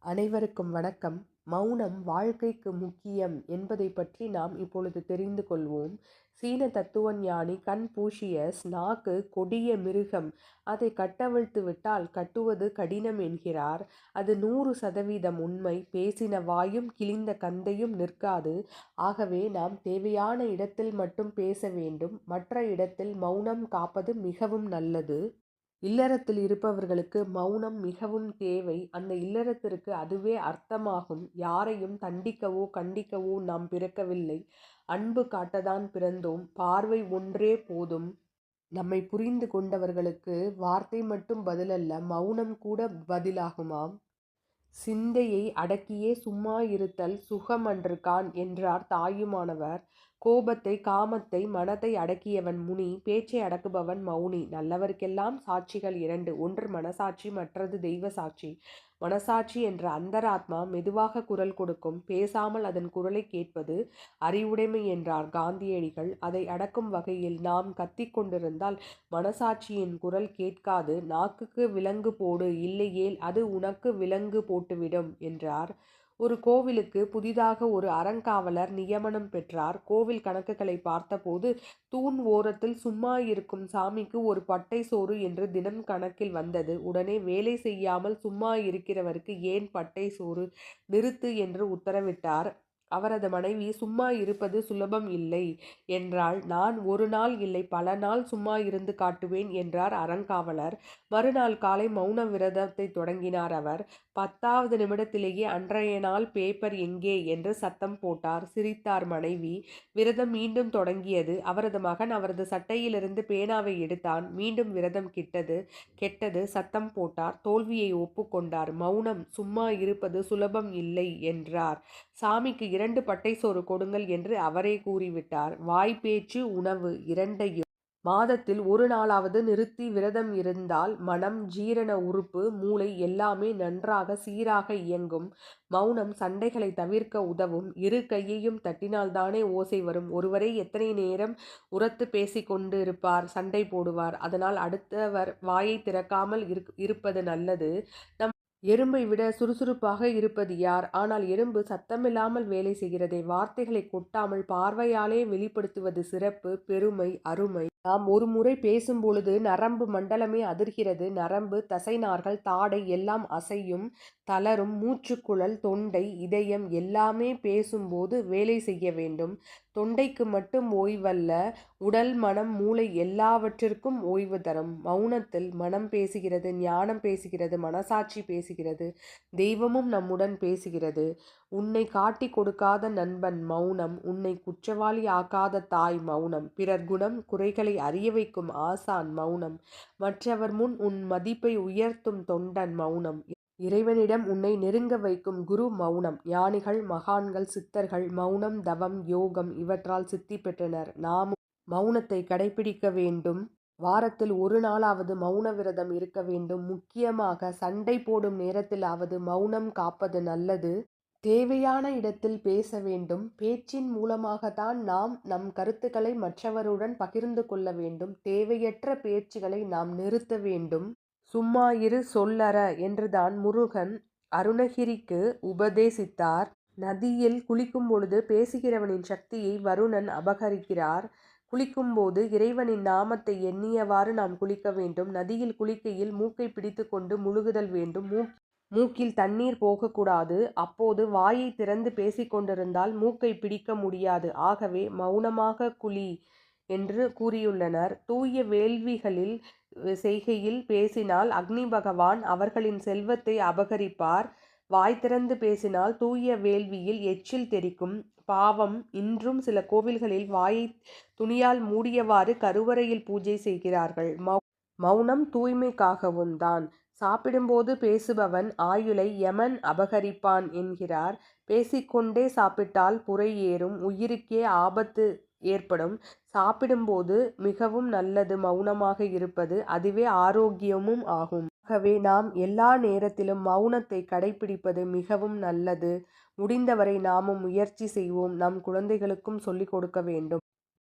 அனைவருக்கும் வணக்கம். மௌனம் வாழ்க்கைக்கு முக்கியம் என்பதை பற்றி நாம் இப்பொழுது தெரிந்து கொள்வோம். சீன தத்துவஞானி கன்பூஷியஸ், நாக்கு கொடிய மிருகம், அதை கட்டவிழ்த்து விட்டால் கட்டுவது கடினம் என்கிறார். அது 100% உண்மை. பேசின வாயும் கிழிந்த கந்தையும் நிற்காது. ஆகவே நாம் தேவையான இடத்தில் மட்டும் பேச வேண்டும். மற்ற இடத்தில் மௌனம் காப்பது மிகவும் நல்லது. இல்லறத்தில் இருப்பவர்களுக்கு மௌனம் மிகவும் தேவை. அந்த இல்லறத்திற்கு அதுவே அர்த்தமாகும். யாரையும் தண்டிக்கவோ கண்டிக்கவோ நாம் பிறக்கவில்லை. அன்பு காட்டத்தான் பிறந்தோம். பார்வை ஒன்றே போதும். நம்மை புரிந்து கொண்டவர்களுக்கு வார்த்தை மட்டும் பதிலல்ல, மௌனம் கூட பதிலாகுமாம். சிந்தையை அடக்கியே சும்மா இருத்தல் சுகமன்று காண் என்றார் தாயுமானவர். கோபத்தை, காமத்தை, மனத்தை அடக்கியவன் முனி. பேச்சை அடக்குபவன் மௌனி. நல்லவர்க்கெல்லாம் சாட்சிகள் இரண்டு. ஒன்று மனசாட்சி, மற்றது தெய்வ சாட்சி. மனசாட்சி என்ற அந்தராத்மா மெதுவாக குரல் கொடுக்கும். பேசாமல் அதன் குரலை கேட்பது அறிவுடைமை என்றார் காந்தியடிகள். அதை அடக்கும் வகையில் நாம் கத்திக் கொண்டிருந்தால் மனசாட்சியின் குரல் கேட்காது. நாக்குக்கு விலங்கு போடு, இல்லையேல் அது உனக்கு விலங்கு போட்டுவிடும் என்றார். ஒரு கோவிலுக்கு புதிதாக ஒரு அறங்காவலர் நியமனம் பெற்றார். கோவில் கணக்குகளை பார்த்தபோது தூண் ஓரத்தில் சும்மா இருக்கும் சாமிக்கு ஒரு பட்டை சோறு என்று தினம் கணக்கில் வந்தது. உடனே வேலை செய்யாமல் சும்மா இருக்கிறவருக்கு ஏன் பட்டை சோறு, நிறுத்து என்று உத்தரவிட்டார். அவரது மனைவி, சும்மா இருப்பது சுலபம் இல்லை என்றாள். நான் ஒரு நாள் இல்லை, பல நாள் சும்மா இருந்து காட்டுவேன் என்றார் அறங்காவலர். மறுநாள் காலை மௌன விரதத்தை தொடங்கினார் அவர். 10வது நிமிடத்திலேயே அன்றைய நாள் பேப்பர் எங்கே என்று சத்தம் போட்டார். சிரித்தார் மனைவி. விரதம் மீண்டும் தொடங்கியது. அவரது மகன் அவரது சட்டையிலிருந்து பேனாவை எடுத்தான். மீண்டும் விரதம் கெட்டது. சத்தம் போட்டார். தோல்வியை ஒப்புக்கொண்டார். மௌனம், சும்மா இருப்பது சுலபம் இல்லை என்றார். சாமிக்கு 2 பட்டை சோறு கொடுங்கள் என்று அவரே கூறிவிட்டார். வாய்ப்பேச்சு, உணவு இரண்டையும் மாதத்தில் ஒரு நாளாவது நிறுத்தி விரதம் இருந்தால் மனம், ஜீரண உறுப்பு, மூளை எல்லாமே நன்றாக சீராக இயங்கும். மௌனம் சண்டைகளை தவிர்க்க உதவும். இரு கையையும் தட்டினால்தானே ஓசை வரும். ஒருவரே எத்தனை நேரம் உரத்து பேசிக்கொண்டு இருப்பார், சண்டை போடுவார். அதனால் அடுத்தவர் வாயை திறக்காமல் இருப்பது நல்லது. எறும்பை விட சுறுசுறுப்பாக இருப்பது யார்? ஆனால் எறும்பு சத்தமில்லாமல் வேலை செய்கிறதே. வார்த்தைகளை கொட்டாமல் பார்வையாலே வெளிப்படுத்துவது சிறப்பு, பெருமை, அருமை. நாம் ஒரு முறை பேசும்பொழுது நரம்பு மண்டலமே அதிர்கிறது. நரம்பு, தசைநார்கள், தாடை எல்லாம் அசையும், தளரும். மூச்சுக்குழல், தொண்டை, இதயம் எல்லாமே பேசும்போது வேலை செய்ய வேண்டும். தொண்டைக்கு மட்டும் ஓய்வல்ல, உடல், மனம், மூளை எல்லாவற்றிற்கும் ஓய்வு தரும். மௌனத்தில் மனம் பேசுகிறது, ஞானம் பேசுகிறது, மனசாட்சி பேசுகிறது, தெய்வமும் நம்முடன் பேசுகிறது. உன்னை காட்டி கொடுக்காத நண்பன் மௌனம். உன்னை குற்றவாளி ஆக்காத தாய் மௌனம். பிறர் குணம், குறைகளை அறிய வைக்கும் ஆசான் மௌனம். மற்றவர் முன் உன் மதிப்பை உயர்த்தும் தொண்டன் மௌனம். இறைவனிடம் உன்னை நெருங்க வைக்கும் குரு மௌனம். ஞானிகள், மகான்கள், சித்தர்கள் மௌனம், தவம், யோகம் இவற்றால் சித்தி பெற்றனர். நாமும் மௌனத்தை கடைபிடிக்க வேண்டும். வாரத்தில் ஒரு நாளாவது மௌன விரதம் இருக்க வேண்டும். முக்கியமாக சண்டை போடும் நேரத்திலாவது மௌனம் காப்பது நல்லது. தேவையான இடத்தில் பேச வேண்டும். பேச்சின் மூலமாகத்தான் நாம் நம் கருத்துக்களை மற்றவருடன் பகிர்ந்து கொள்ள வேண்டும். தேவையற்ற பேச்சுகளை நாம் நிறுத்த வேண்டும். சும்மா இரு, சொல்லற என்றுதான் முருகன் அருணகிரிக்கு உபதேசித்தார். நதியில் குளிக்கும் பொழுது பேசுகிறவனின் சக்தியை வருணன் அபகரிக்கிறார். குளிக்கும்போது இறைவனின் நாமத்தை எண்ணியவாறு நாம் குளிக்க வேண்டும். நதியில் குளிக்கையில் மூக்கை பிடித்து கொண்டு முழுகுதல் வேண்டும். மூக்கில் தண்ணீர் போகக்கூடாது. அப்போது வாயை திறந்து பேசிக்கொண்டிருந்தால் மூக்கை பிடிக்க முடியாது. ஆகவே மௌனமாக குளி என்று கூறியுள்ளனர். தூய வேள்விகளில் செய்கையில் பேசினால் அக்னி பகவான் அவர்களின் செல்வத்தை அபகரிப்பார். வாய் திறந்து பேசினால் தூய வேள்வியில் எச்சில் தெறிக்கும். பாவம். இன்றும் சில கோவில்களில் வாயை துணியால் மூடியவாறு கருவறையில் பூஜை செய்கிறார்கள். மௌனம் தூய்மைக்காகவும் தான். சாப்பிடும்போது பேசுபவன் ஆயுளை யமன் அபகரிப்பான் என்கிறார். பேசிக்கொண்டே சாப்பிட்டால் புரை ஏறும், உயிருக்கே ஆபத்து ஏற்படும். சாப்பிடும்போது மிகவும் நல்லது மௌனமாக இருப்பது. அதுவே ஆரோக்கியமும் ஆகும். ஆகவே நாம் எல்லா நேரத்திலும் மௌனத்தை கடைபிடிப்பது மிகவும் நல்லது. முடிந்தவரை நாமும் முயற்சி செய்வோம். நம் குழந்தைகளுக்கும் சொல்லிக் கொடுக்க வேண்டும்.